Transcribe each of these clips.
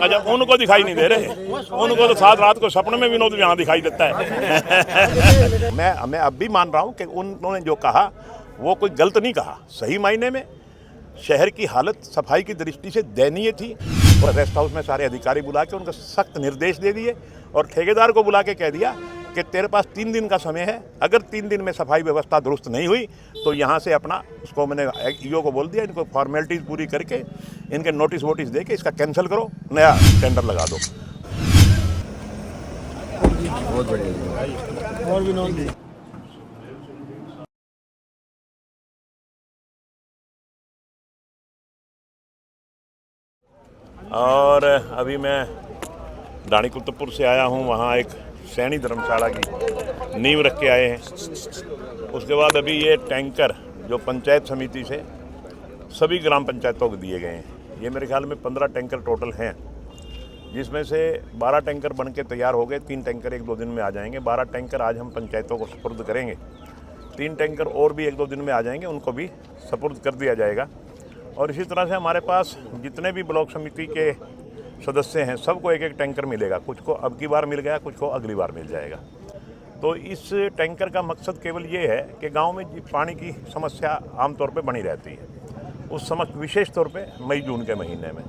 अच्छा, उनको दिखाई नहीं दे रहे, उनको तो साथ रात को सपने में विनोद यहाँ दिखाई देता है। मैं अब भी मान रहा हूँ कि उन्होंने जो कहा वो कोई गलत नहीं कहा। सही मायने में शहर की हालत सफाई की दृष्टि से दयनीय थी और रेस्ट हाउस में सारे अधिकारी बुला के उनको सख्त निर्देश दे दिए और ठेकेदार को बुला के कह दिया कि तेरे पास 3 दिन का समय है, अगर 3 दिन में सफाई व्यवस्था दुरुस्त नहीं हुई तो यहाँ से अपना, उसको मैंने ईओ को बोल दिया, इनको फॉर्मेलिटीज़ पूरी करके इनके नोटिस वोटिस दे के इसका कैंसिल करो, नया टेंडर लगा दो। बहुत बढ़िया। और विनोद और अभी मैं दानी कुतुबपुर से आया हूँ, वहाँ एक सैनी धर्मशाला की नींव रख के आए हैं। उसके बाद अभी ये टैंकर जो पंचायत समिति से सभी ग्राम पंचायतों को दिए गए हैं, ये मेरे ख्याल में 15 टैंकर टोटल हैं, जिसमें से 12 टैंकर बन के तैयार हो गए, 3 टैंकर 1-2 दिन में आ जाएंगे। 12 टैंकर आज हम पंचायतों को सुपुर्द करेंगे, 3 टैंकर और भी 1-2 दिन में आ जाएंगे, उनको भी सुपुर्द कर दिया जाएगा। और इसी तरह से हमारे पास जितने भी ब्लॉक समिति के सदस्य हैं सबको 1-1 टैंकर मिलेगा, कुछ को अब की बार मिल गया, कुछ को अगली बार मिल जाएगा। तो इस टैंकर का मकसद केवल ये है कि गांव में पानी की समस्या आमतौर पे बनी रहती है, उस विशेष तौर पे मई-जून के महीने में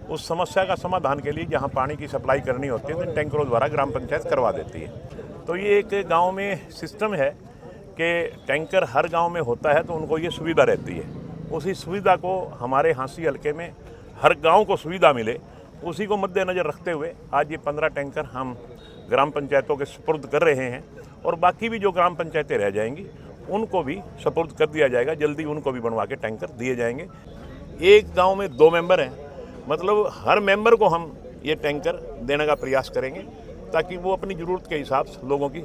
उस समस्या का समाधान के लिए जहां पानी की सप्लाई करनी होती है तो इन टैंकरों द्वारा ग्राम पंचायत करवा देती है। तो ये एक गाँव में सिस्टम है कि टैंकर हर गाँव में होता है तो उनको ये सुविधा रहती है। उसी सुविधा को हमारे हांसी हलके में हर गांव को सुविधा मिले, उसी को मद्देनज़र रखते हुए आज ये 15 टैंकर हम ग्राम पंचायतों के सुपुर्द कर रहे हैं और बाकी भी जो ग्राम पंचायतें रह जाएंगी उनको भी सुपुर्द कर दिया जाएगा। जल्दी उनको भी बनवा के टैंकर दिए जाएंगे। एक गांव में 2 मेंबर हैं, मतलब हर मेंबर को हम ये टैंकर देने का प्रयास करेंगे ताकि वो अपनी ज़रूरत के हिसाब से लोगों की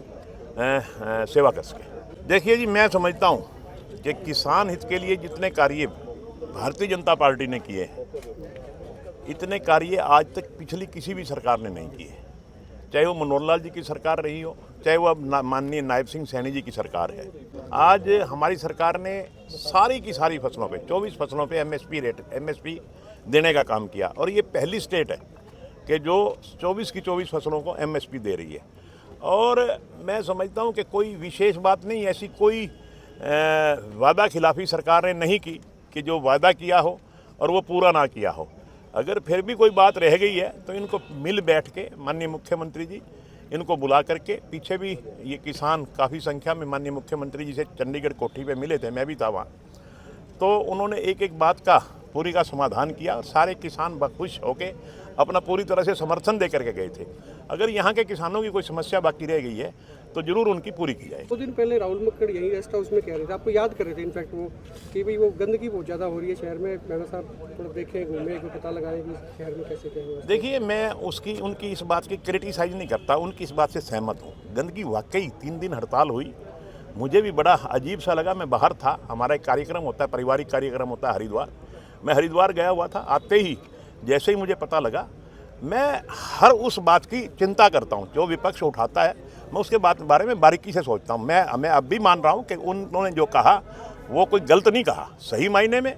सेवा कर सकें। देखिए जी, मैं समझता हूँ कि किसान हित के लिए जितने कार्य भारतीय जनता पार्टी ने किए हैं, इतने कार्य आज तक पिछली किसी भी सरकार ने नहीं किए, चाहे वो मनोहर लाल जी की सरकार रही हो, चाहे वो अब माननीय नायब सिंह सैनी जी की सरकार है। आज हमारी सरकार ने सारी की सारी फसलों पे 24 फसलों पे एमएसपी देने का काम किया और ये पहली स्टेट है कि जो 24 की 24 फसलों को एमएसपी दे रही है। और मैं समझता हूँ कि कोई विशेष बात नहीं, ऐसी कोई वादा खिलाफी सरकार ने नहीं की कि जो वादा किया हो और वो पूरा ना किया हो। अगर फिर भी कोई बात रह गई है तो इनको मिल बैठ के माननीय मुख्यमंत्री जी इनको बुला करके, पीछे भी ये किसान काफ़ी संख्या में माननीय मुख्यमंत्री जी से चंडीगढ़ कोठी पे मिले थे, मैं भी था वहाँ, तो उन्होंने एक बात का पूरी का समाधान किया और सारे किसान खुश होके अपना पूरी तरह से समर्थन दे करके गए थे। अगर यहाँ के किसानों की कोई समस्या बाकी रह गई है तो जरूर उनकी पूरी की जाए। 2 दिन पहले राहुल मक्कड़ यही रेस्ट हाउस में कह रहे थे, आपको याद कर रहे थे इनफैक्ट वो, कि भाई वो गंदगी बहुत ज़्यादा हो रही है शहर में, मैडम साहब थोड़ा देखें, घूमे, कोई पता लगाए कि शहर में कैसे क्या है। देखिए, मैं उनकी इस बात की क्रिटिसाइज नहीं करता, उनकी इस बात से सहमत हूँ। गंदगी वाकई 3 दिन हड़ताल हुई, मुझे भी बड़ा अजीब सा लगा। मैं बाहर था, हमारा एक कार्यक्रम होता है, पारिवारिक कार्यक्रम होता है हरिद्वार, मैं हरिद्वार गया हुआ था। आते ही जैसे ही मुझे पता लगा, मैं हर उस बात की चिंता करता हूँ जो विपक्ष उठाता है, मैं उसके बारे में बारीकी से सोचता हूँ। मैं अब भी मान रहा हूँ कि उन्होंने जो कहा वो कोई गलत नहीं कहा। सही मायने में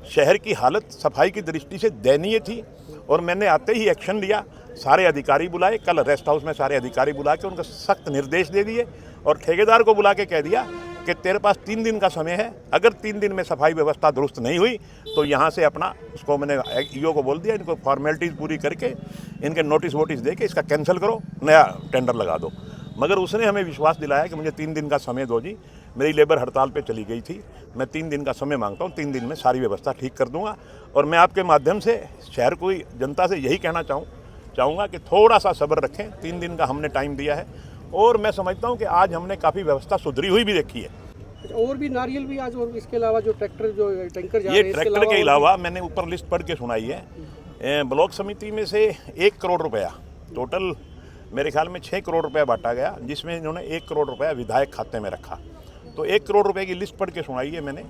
शहर की हालत सफाई की दृष्टि से दयनीय थी और मैंने आते ही एक्शन लिया, सारे अधिकारी बुलाए, कल रेस्ट हाउस में सारे अधिकारी बुला के उनको सख्त निर्देश दे दिए और ठेकेदार को बुला के कह दिया कि तेरे पास 3 दिन का समय है, अगर 3 दिन में सफाई व्यवस्था दुरुस्त नहीं हुई तो यहाँ से अपना, उसको मैंने ईओ को बोल दिया, इनको फॉर्मेलिटीज़ पूरी करके इनके नोटिस वोटिस दे के इसका कैंसिल करो, नया टेंडर लगा दो। मगर उसने हमें विश्वास दिलाया कि मुझे 3 दिन का समय दो जी, मेरी लेबर हड़ताल पे चली गई थी, मैं 3 दिन का समय मांगता हूँ, 3 दिन में सारी व्यवस्था ठीक कर दूँगा। और मैं आपके माध्यम से शहर को जनता से यही कहना चाहूँगा कि थोड़ा सा सब्र रखें, 3 दिन का हमने टाइम दिया है और मैं समझता हूँ कि आज हमने काफ़ी व्यवस्था सुधरी हुई भी देखी है। और भी नारियल भी आज, और इसके अलावा जो टैंकर जा रहे हैं, ट्रैक्टर के अलावा मैंने ऊपर लिस्ट पढ़ के सुनाई है। ब्लॉक समिति में से 1 करोड़ रुपया, टोटल मेरे ख्याल में 6 करोड़ रुपया बांटा गया, जिसमें इन्होंने 1 करोड़ रुपया विधायक खाते में रखा। तो 1 करोड़ रुपये की लिस्ट पढ़ के सुनाई है मैंने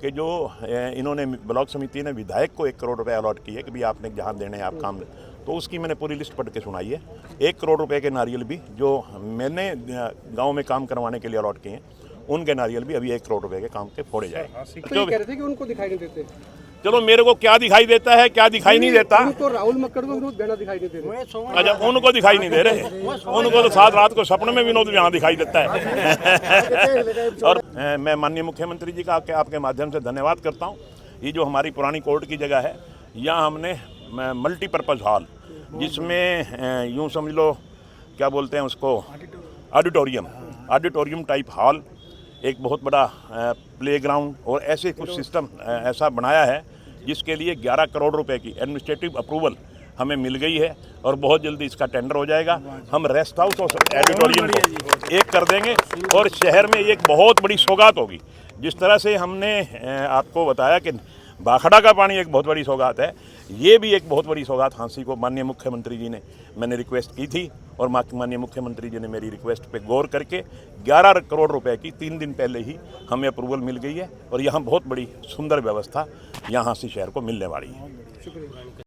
कि जो इन्होंने ब्लॉक समिति ने विधायक को 1 करोड़ रुपये अलॉट की है कि भाई आपने जहाँ देने हैं आप काम, तो उसकी मैंने पूरी लिस्ट पढ़ के सुनाई है। 1 करोड़ रुपये के नारियल भी जो मैंने गांव में काम करवाने के लिए अलॉट किए हैं, उनके नारियल भी अभी 1 करोड़ रुपये के काम के फोड़े जाए। तो ये कह रहे थे कि उनको दिखाई नहीं देते। चलो मेरे को क्या दिखाई देता है क्या दिखाई नहीं देता, उनको राहुल मक्कड़ को विनोद बेना दिखाई नहीं दे रहे। अच्छा उनको दिखाई नहीं दे रहे, उनको तो साथ रात को सपने में विनोद यहाँ दिखाई देता है। और मैं माननीय मुख्यमंत्री जी का आपके माध्यम से धन्यवाद करता हूँ। ये जो हमारी पुरानी कोर्ट की जगह है, यहाँ हमने मल्टीपर्पज़ हॉल, जिसमें यूँ समझ लो क्या बोलते हैं उसको, ऑडिटोरियम टाइप हॉल, एक बहुत बड़ा प्लेग्राउंड और ऐसे कुछ सिस्टम ऐसा बनाया है जिसके लिए 11 करोड़ रुपए की एडमिनिस्ट्रेटिव अप्रूवल हमें मिल गई है और बहुत जल्दी इसका टेंडर हो जाएगा। हम रेस्ट हाउस और ऑडिटोरियम को एक कर देंगे और शहर में एक बहुत बड़ी सौगात होगी। जिस तरह से हमने आपको बताया कि भाखड़ा का पानी एक बहुत बड़ी सौगात है, ये भी एक बहुत बड़ी सौगात हाँसी को माननीय मुख्यमंत्री जी ने मैंने रिक्वेस्ट की थी और माननीय मुख्यमंत्री जी ने मेरी रिक्वेस्ट पे गौर करके 11 करोड़ रुपए की 3 दिन पहले ही हमें अप्रूवल मिल गई है और यहाँ बहुत बड़ी सुंदर व्यवस्था यहाँ हाँसी शहर को मिलने वाली है। शुक्रिया।